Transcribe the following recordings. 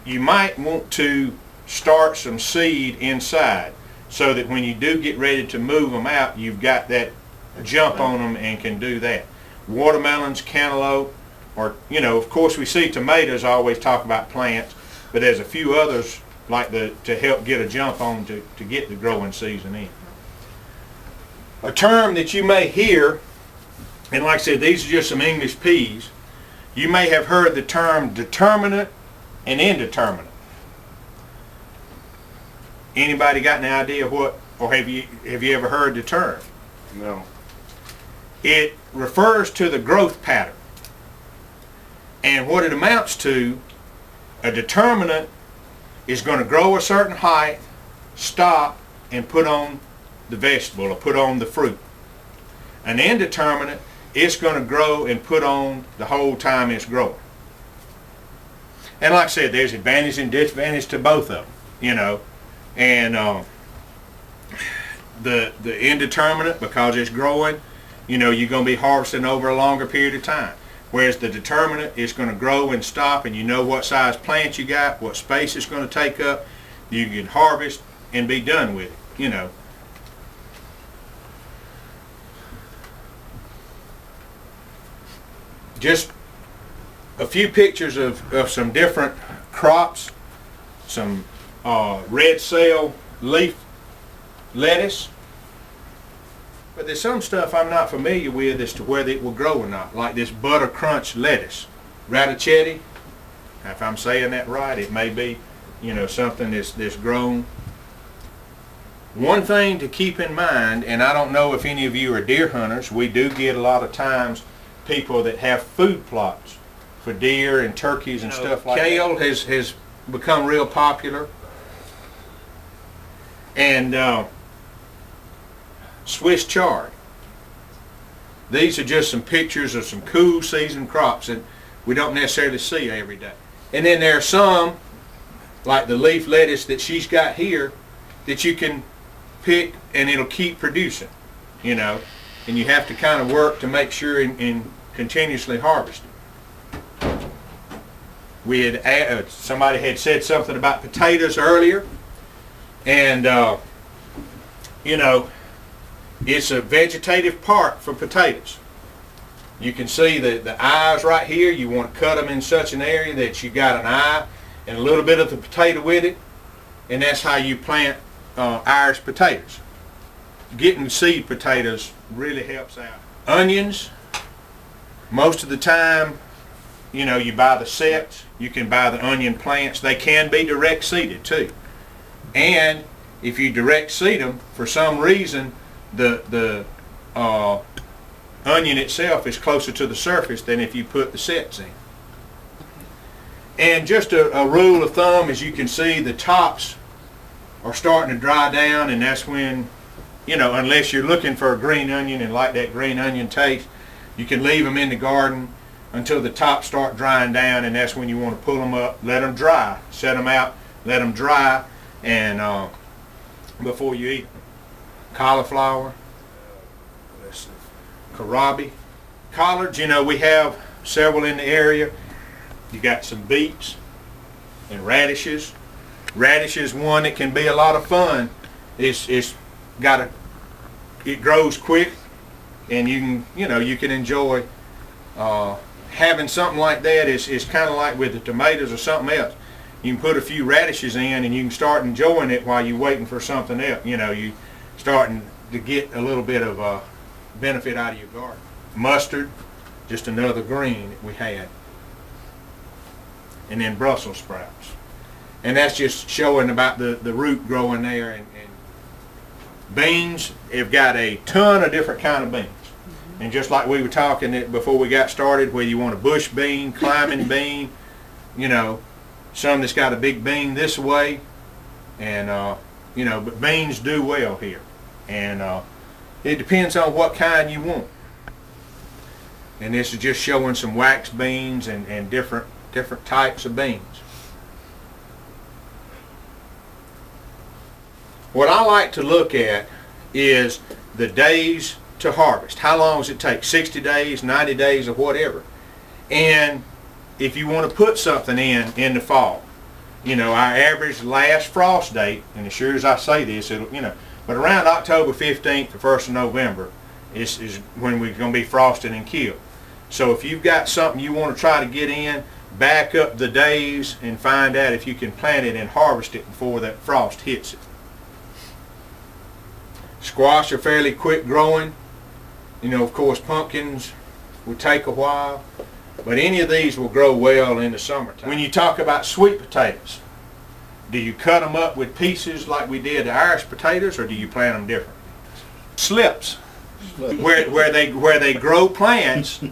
you might want to start some seed inside so that when you do get ready to move them out, you've got that jump on them and can do that. Watermelons, cantaloupe, or, you know, of course we see tomatoes always talk about plants, but there's a few others like to help get a jump on to get the growing season in. A term that you may hear, and like I said, these are just some English peas, you may have heard the term determinate and indeterminate. Anybody got any idea what, or have you ever heard the term? No. It refers to the growth pattern. And what it amounts to, a determinate is going to grow a certain height, stop, and put on the vegetable or put on the fruit. An indeterminate, it's going to grow and put on the whole time it's growing. And like I said, there's advantage and disadvantage to both of them, you know. And the indeterminate, because it's growing, you know, you're going to be harvesting over a longer period of time. Whereas the determinate is going to grow and stop, and you know what size plant you got, what space it's going to take up. You can harvest and be done with it, you know. Just a few pictures of some different crops, some red cell leaf lettuce. But there's some stuff I'm not familiar with as to whether it will grow or not, like this butter crunch lettuce, radichetti. If I'm saying that right, it may be, you know, something that's grown. One thing to keep in mind, and I don't know if any of you are deer hunters, we do get a lot of times people that have food plots for deer and turkeys and stuff like that. Kale has become real popular. And Swiss chard. These are just some pictures of some cool season crops that we don't necessarily see every day. And then there are some, like the leaf lettuce that she's got here, that you can pick and it'll keep producing, you know. And you have to kind of work to make sure and continuously harvest it. We had somebody had said something about potatoes earlier, and you know, it's a vegetative part for potatoes. You can see the eyes right here. You want to cut them in such an area that you got an eye and a little bit of the potato with it, and that's how you plant Irish potatoes. Getting seed potatoes really helps out. Onions, most of the time, you know, you buy the sets. You can buy the onion plants. They can be direct seeded too. And if you direct seed them, for some reason, the onion itself is closer to the surface than if you put the sets in. And just a rule of thumb, as you can see, the tops are starting to dry down, and that's when, you know, unless you're looking for a green onion and like that green onion taste, you can leave them in the garden until the tops start drying down, and that's when you want to pull them up, let them dry, set them out, let them dry, and before you eat them. Cauliflower, kohlrabi, collards, you know, we have several in the area. You got some beets and radishes. Radish is one that can be a lot of fun. It grows quick, and you can enjoy having something like that. Is kind of like with the tomatoes or something else. You can put a few radishes in, and you can start enjoying it while you're waiting for something else. You know, you starting to get a little bit of benefit out of your garden. Mustard, just another green that we had. And then Brussels sprouts. And that's just showing about the root growing there. And beans, have got a ton of different kind of beans. And just like we were talking before we got started, whether you want a bush bean, climbing bean, you know, some that's got a big bean this way, and you know, but beans do well here. And it depends on what kind you want. And this is just showing some wax beans and different types of beans. What I like to look at is the days to harvest. How long does it take? 60 days, 90 days, or whatever. And if you want to put something in the fall, you know, our average last frost date, and as sure as I say this, it'll, you know, but around October 15th to 1st of November is when we're going to be frosted and killed. So if you've got something you want to try to get in, back up the days and find out if you can plant it and harvest it before that frost hits it. Squash are fairly quick growing. You know, of course, pumpkins will take a while, but any of these will grow well in the summertime. When you talk about sweet potatoes, do you cut them up with pieces like we did the Irish potatoes, or do you plant them different? Slips, where they grow plants.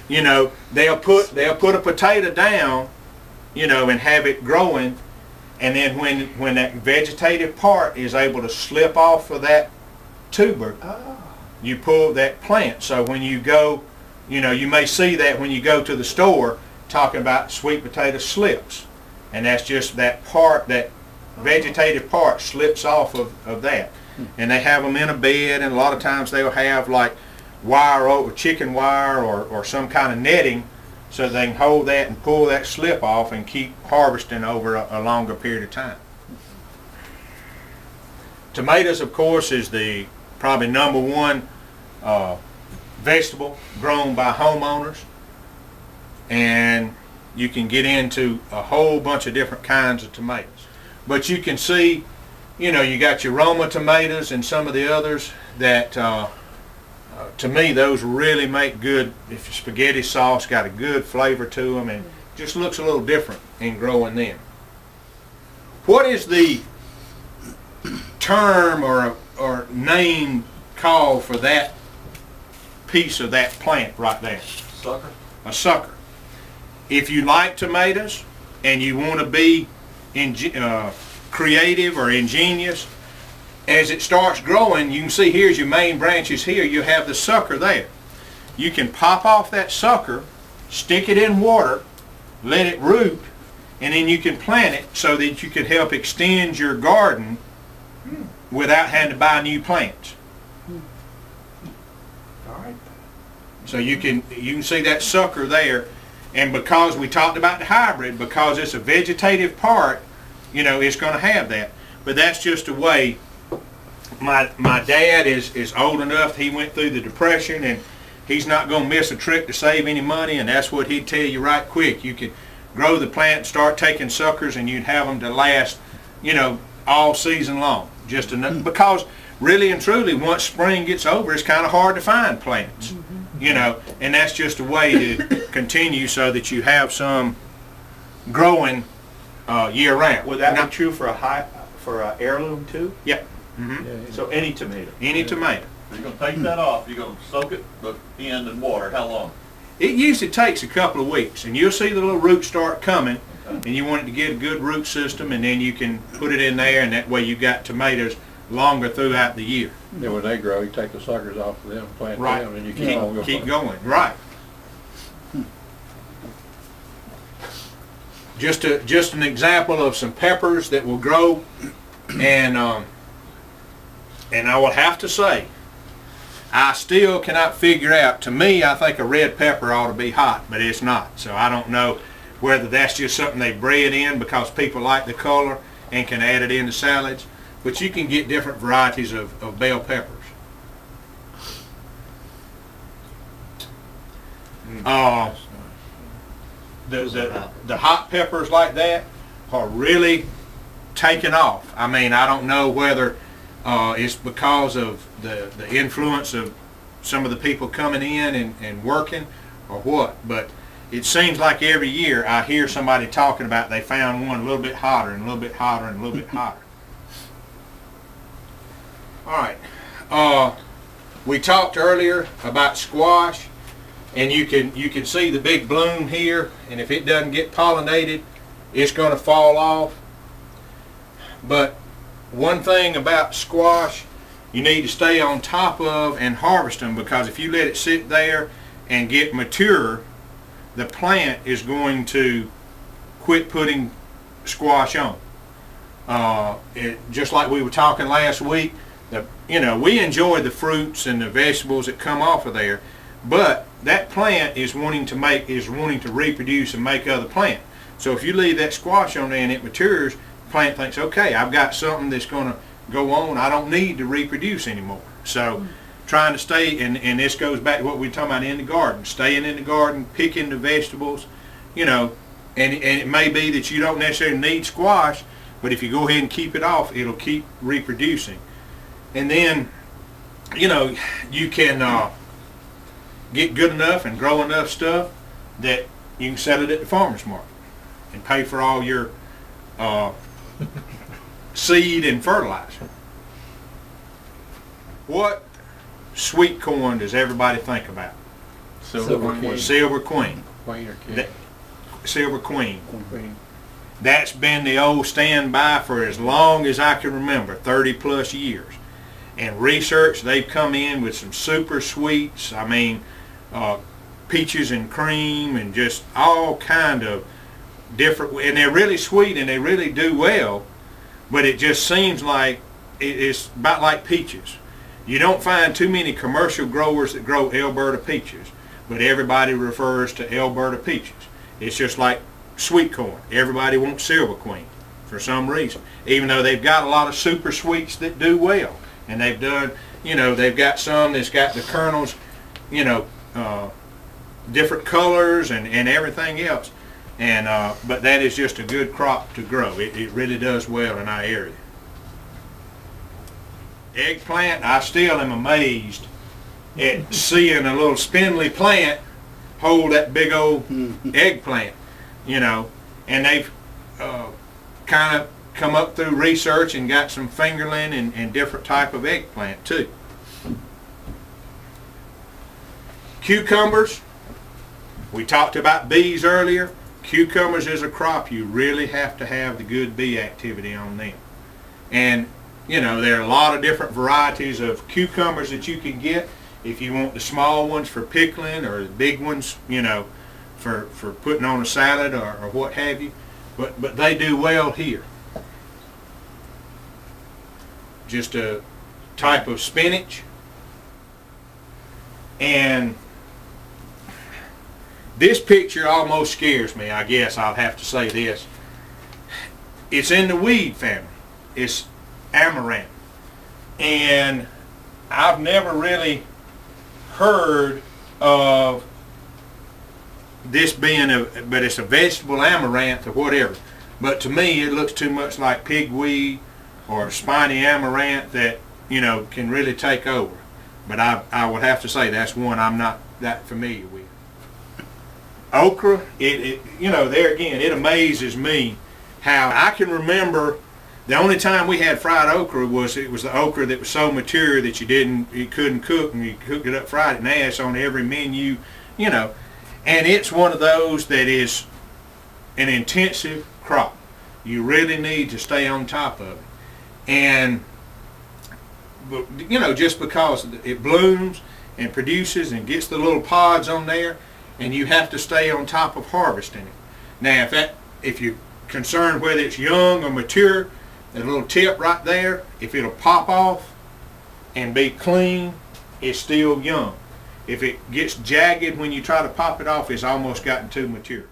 You know, they'll put a potato down, you know, and have it growing, and then when that vegetative part is able to slip off of that tuber, you pull that plant. So when you go, you know, you may see that when you go to the store talking about sweet potato slips, and that's just that part, that vegetative part slips off of that. And they have them in a bed, and a lot of times they'll have like wire over, chicken wire or some kind of netting, so they can hold that and pull that slip off and keep harvesting over a longer period of time. Tomatoes, of course, is the probably #1 vegetable grown by homeowners, and you can get into a whole bunch of different kinds of tomatoes. But you can see, you know, you got your Roma tomatoes and some of the others that to me, those really make good, if your spaghetti sauce got a good flavor to them, and just looks a little different in growing them. What is the term or name called for that piece of that plant right there? Sucker. A sucker. If you like tomatoes and you want to be creative or ingenious, as it starts growing, you can see here's your main branches here, you have the sucker there. You can pop off that sucker, stick it in water, let it root, and then you can plant it so that you can help extend your garden without having to buy new plants. All right. So you can see that sucker there, and because we talked about the hybrid, because it's a vegetative part, you know, it's going to have that. But that's just a way. My dad is old enough, he went through the Depression, and he's not going to miss a trick to save any money, and that's what he'd tell you right quick. You could grow the plant, start taking suckers, and you'd have them to last, you know, all season long. Just enough, because really and truly, once spring gets over, it's kind of hard to find plants, you know, and that's just a way to continue so that you have some growing year round. Would that be true for a heirloom too? Yeah. So any tomato. Any tomato. You're going to take that off. You're going to soak it in water. How long? It usually takes a couple of weeks, and you'll see the little roots start coming, and you want it to get a good root system, and then you can put it in there, and that way you've got tomatoes longer throughout the year. Then when they grow, you take the suckers off of them, plant Right. them, and you Keep going. Right. Just an example of some peppers that will grow, and I will have to say, I still cannot figure out, to me, I think a red pepper ought to be hot, but it's not. So I don't know whether that's just something they bred in because people like the color and can add it into salads. But you can get different varieties of bell peppers. The hot peppers like that are really taking off. I mean, I don't know whether it's because of the influence of some of the people coming in and working or what, but it seems like every year I hear somebody talking about they found one a little bit hotter and a little bit hotter and a little bit hotter. All right, we talked earlier about squash, and you can see the big bloom here, and if it doesn't get pollinated, it's going to fall off. But one thing about squash, you need to stay on top of and harvest them, because if you let it sit there and get mature, the plant is going to quit putting squash on. Just like we were talking last week, you know, we enjoy the fruits and the vegetables that come off of there, but that plant is wanting to reproduce and make other plants. So if you leave that squash on there and it matures, the plant thinks, okay, I've got something that's going to go on. I don't need to reproduce anymore. So trying to stay, and this goes back to what we were talking about in the garden, staying in the garden, picking the vegetables, you know, and it may be that you don't necessarily need squash, but if you go ahead and keep it off, it'll keep reproducing. And then, you know, you can get good enough and grow enough stuff that you can sell it at the farmer's market and pay for all your seed and fertilizer. What sweet corn does everybody think about? Silver Queen. Silver Queen. Queen or King? Silver Queen. Queen. That's been the old standby for as long as I can remember, 30 plus years. And research, they've come in with some super sweets. I mean, peaches and cream and just all kind of different, and they're really sweet and they really do well, but it just seems like it's about like peaches. You don't find too many commercial growers that grow Alberta peaches, but everybody refers to Alberta peaches. It's just like sweet corn. Everybody wants Silver Queen for some reason, even though they've got a lot of super sweets that do well. And they've done, you know, they've got some that's got the kernels, you know, different colors and everything else. And but that is just a good crop to grow. It really does well in our area. Eggplant, I still am amazed at seeing a little spindly plant hold that big old eggplant, you know. And they've kind of come up through research and got some fingerling and different type of eggplant too. Cucumbers, we talked about bees earlier. Cucumbers is a crop you really have to have the good bee activity on them. And you know, there are a lot of different varieties of cucumbers that you can get. If you want the small ones for pickling or the big ones, you know, for putting on a salad or what have you. But they do well here. Just a type of spinach. And this picture almost scares me, I guess I'll have to say this. It's in the weed family. It's amaranth. And I've never really heard of this being but it's a vegetable amaranth or whatever. But to me it looks too much like pigweed or spiny amaranth that, you know, can really take over. But I would have to say that's one I'm not that familiar with. Okra, you know, there again, it amazes me how I can remember the only time we had fried okra was the okra that was so mature that you couldn't cook, and you cooked it up, fried it, and that's on every menu, you know. And it's one of those that is an intensive crop. You really need to stay on top of it. And you know, just because it blooms and produces and gets the little pods on there, and you have to stay on top of harvesting it. Now, if you're concerned whether it's young or mature, that little tip right there, if it'll pop off and be clean, it's still young. If it gets jagged when you try to pop it off, it's almost gotten too mature.